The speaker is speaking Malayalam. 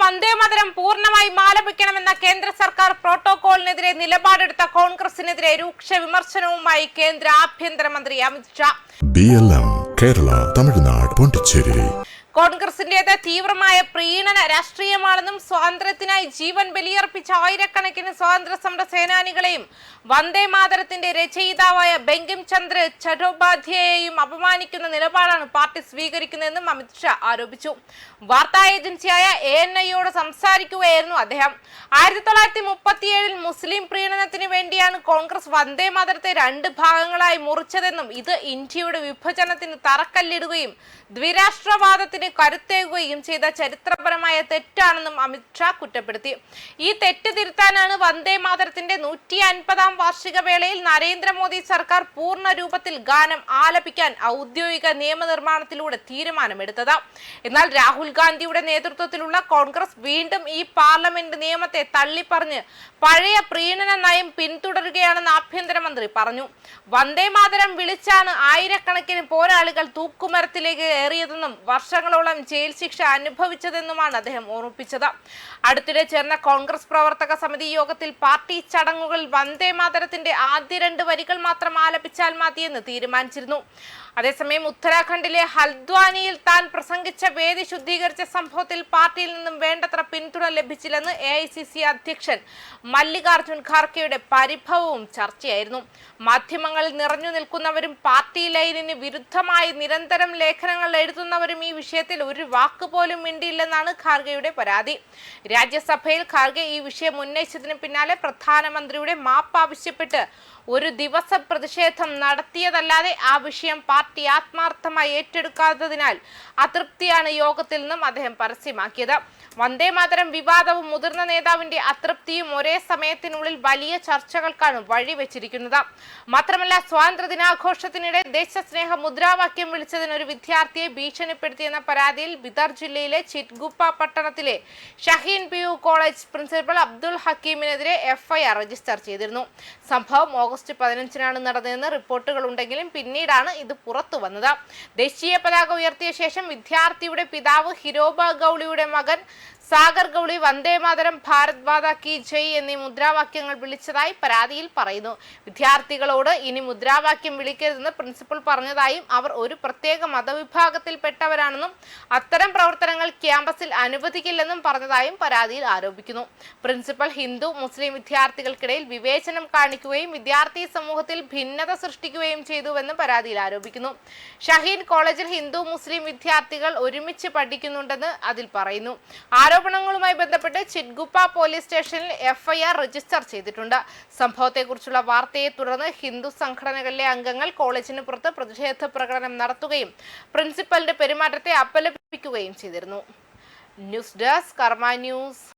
വന്ദേമാതരം പൂർണ്ണമായും ആലപിക്കണമെന്ന കേന്ദ്ര സർക്കാർ പ്രോട്ടോകോളിനെതിരെ നിലപാടെടുത്ത കോൺഗ്രസിനെതിരെ രൂക്ഷ വിമർശനവുമായി കേന്ദ്ര ആഭ്യന്തരമന്ത്രി അമിത് ഷാ. BLM കേരള, തമിഴ്നാട്, പോണ്ടിച്ചേരി. കോൺഗ്രസിന്റേത് തീവ്രമായ പ്രീണന രാഷ്ട്രീയമാണെന്നും സ്വാതന്ത്ര്യത്തിനായി ജീവൻ ബലിയർപ്പിച്ച ആയിരക്കണക്കിന് സ്വാതന്ത്ര്യ സമര സേനാനികളെയും വന്ദേമാതരത്തിന്റെ രചയിതാവായ ബങ്കിം ചന്ദ്ര ചറ്റോപാധ്യായയെയും അപമാനിക്കുന്ന നിലപാടാണ് പാർട്ടി സ്വീകരിക്കുന്നതെന്നും അമിത് ഷാ ആരോപിച്ചു. വാർത്താ ഏജൻസിയായ ANIയോട് സംസാരിക്കുകയായിരുന്നു അദ്ദേഹം. 1937 മുസ്ലിം പ്രീണനത്തിന് വേണ്ടിയാണ് കോൺഗ്രസ് വന്ദേമാതരത്തെ 2 ഭാഗങ്ങളായി മുറിച്ചതെന്നും ഇത് ഇന്ത്യയുടെ വിഭജനത്തിന് തറക്കല്ലിടുകയും ദ്വിരാഷ്ട്രവാദത്തിന് കരുത്തേകുകയും ചെയ്ത ചരിത്രപരമായ തെറ്റാണെന്നും അമിത് ഷാ കുറ്റപ്പെടുത്തി. ഈ തെറ്റ് തിരുത്താനാണ് വന്ദേമാതരത്തിന്റെ 150ാം വാർഷിക വേളയിൽ നരേന്ദ്രമോദി സർക്കാർ പൂർണ്ണ രൂപത്തിൽ ഗാനം ആലപിക്കാൻ ഔദ്യോഗിക നിയമനിർമ്മാണത്തിലൂടെ തീരുമാനമെടുത്തത്. എന്നാൽ രാഹുൽ ഗാന്ധിയുടെ നേതൃത്വത്തിലുള്ള കോൺഗ്രസ് വീണ്ടും ഈ പാർലമെന്റ് നിയമത്തെ തള്ളിപ്പറഞ്ഞ് പഴയ പ്രീണന നയം പിന്തുടരുകയാണെന്ന് ആഭ്യന്തരമന്ത്രി പറഞ്ഞു. വന്ദേമാതരം വിളിച്ചാണ് ആയിരക്കണക്കിന് പോരാളികൾ തൂക്കുമരത്തിലേക്ക് ഏറിയതെന്നും വർഷങ്ങളോളം ജയിൽ ശിക്ഷ അനുഭവിച്ചതെന്നുമാണ് അദ്ദേഹം ഓർമ്മിപ്പിച്ചത്. അടുത്തിടെ ചേർന്ന കോൺഗ്രസ് പ്രവർത്തക സമിതി യോഗത്തിൽ പാർട്ടി ചടങ്ങുകളിൽ വന്ദേമാതരത്തിന്റെ ആദ്യ 2 വരികൾ മാത്രം ആലപിച്ചാൽ മതിയെന്ന് തീരുമാനിച്ചിരുന്നു. അതേസമയം ഉത്തരാഖണ്ഡിലെ ഹൽദ്വാനിയിൽ താൻ പ്രസംഗിച്ച വേദി ശുദ്ധീകരിച്ച സംഭവത്തിൽ പാർട്ടിയിൽ നിന്നും വേണ്ടത്ര പിന്തുണ ലഭിച്ചില്ലെന്ന് AICC അധ്യക്ഷൻ മല്ലികാർജുൻ ഖാർഗെയുടെ പരിഭവവും ചർച്ചയായിരുന്നു. മാധ്യമങ്ങളിൽ നിറഞ്ഞു നിൽക്കുന്നവരും പാർട്ടി ലൈനിന് വിരുദ്ധമായി നിരന്തരം ലേഖനങ്ങൾ എഴുതുന്നവരും ഈ വിഷയത്തിൽ ഒരു വാക്കുപോലും മിണ്ടിയില്ലെന്നാണ് ഖാർഗെയുടെ പരാതി. രാജ്യസഭയിൽ ഖാർഗെ ഈ വിഷയം ഉന്നയിച്ചതിന് പിന്നാലെ പ്രധാനമന്ത്രിയുടെ മാപ്പ് ആവശ്യപ്പെട്ട് ഒരു ദിവസ പ്രതിഷേധം നടത്തിയതല്ലാതെ ആ വിഷയം പാർട്ടി ആത്മാർത്ഥമായി ഏറ്റെടുക്കാത്തതിനാൽ അതൃപ്തിയാണ് യോഗത്തിൽ നിന്നും അദ്ദേഹം പരസ്യമാക്കിയത്. വന്ദേമാതരം വിവാദവും മുതിർന്ന നേതാവിന്റെ അതൃപ്തിയും ഒരേ സമയത്തിനുള്ളിൽ വലിയ ചർച്ചകൾക്കാണ് വഴിവെച്ചിരിക്കുന്നത്. മാത്രമല്ല, സ്വാതന്ത്ര്യ ദിനാഘോഷത്തിനിടെ ദേശസ്നേഹ മുദ്രാവാക്യം വിളിച്ചതിന് ഒരു വിദ്യാർത്ഥിയെ ഭീഷണിപ്പെടുത്തിയെന്ന പരാതിയിൽ ബിദർ ജില്ലയിലെ ചിറ്റ്ഗുപ്പ പട്ടണത്തിലെ Shaheen PU college principal Abdul ഹക്കീമിനെതിരെ FIR രജിസ്റ്റർ ചെയ്തിരുന്നു. സംഭവം ഓഗസ്റ്റ് 15-നാണ് നടന്നതെന്ന് റിപ്പോർട്ടുകൾ ഉണ്ടെങ്കിലും പിന്നീടാണ് ഇത് പുറത്തു വന്നത്. ദേശീയ പതാക ഉയർത്തിയ ശേഷം വിദ്യാർത്ഥിയുടെ പിതാവ് ഹിരോബ ഗൌളിയുടെ മകൻ സാഗർ ഗൌളി വന്ദേമാതരം, ഭാരത് മാതാ കി ജയ് എന്നീ മുദ്രാവാക്യങ്ങൾ വിളിച്ചതായി പരാതിയിൽ പറയുന്നു. വിദ്യാർത്ഥികളോട് ഇനി മുദ്രാവാക്യം വിളിക്കരുതെന്ന് പ്രിൻസിപ്പൽ പറഞ്ഞതായും അവർ ഒരു പ്രത്യേക മതവിഭാഗത്തിൽപ്പെട്ടവരാണെന്നും അത്തരം പ്രവർത്തനങ്ങൾ ക്യാമ്പസിൽ അനുവദിക്കില്ലെന്നും പറഞ്ഞതായും പരാതിയിൽ ആരോപിക്കുന്നു. പ്രിൻസിപ്പൽ ഹിന്ദു മുസ്ലിം വിദ്യാർത്ഥികൾക്കിടയിൽ വിവേചനം കാണിക്കുകയും വിദ്യാർത്ഥി സമൂഹത്തിൽ ഭിന്നത സൃഷ്ടിക്കുകയും ചെയ്തുവെന്ന് പരാതിയിൽ ആരോപിക്കുന്നു. ഷഹീൻ കോളേജിൽ ഹിന്ദു മുസ്ലിം വിദ്യാർത്ഥികൾ ഒരുമിച്ച് പഠിക്കുന്നുണ്ടെന്ന് അതിൽ പറയുന്നു. ആരോപണങ്ങളുമായി ബന്ധപ്പെട്ട് ചിറ്റ്ഗുപ്പ പോലീസ് സ്റ്റേഷനിൽ FIR രജിസ്റ്റർ ചെയ്തിട്ടുണ്ട്. സംഭവത്തെക്കുറിച്ചുള്ള വാർത്തയെ തുടർന്ന് ഹിന്ദു സംഘടനകളിലെ അംഗങ്ങൾ കോളേജിന് പുറത്ത് പ്രതിഷേധ പ്രകടനം നടത്തുകയും പ്രിൻസിപ്പലിന്റെ പെരുമാറ്റത്തെ അപലപിക്കുകയും ചെയ്തിരുന്നു. ന്യൂസ് ഡെസ്ക് കർമ്മ ന്യൂസ്.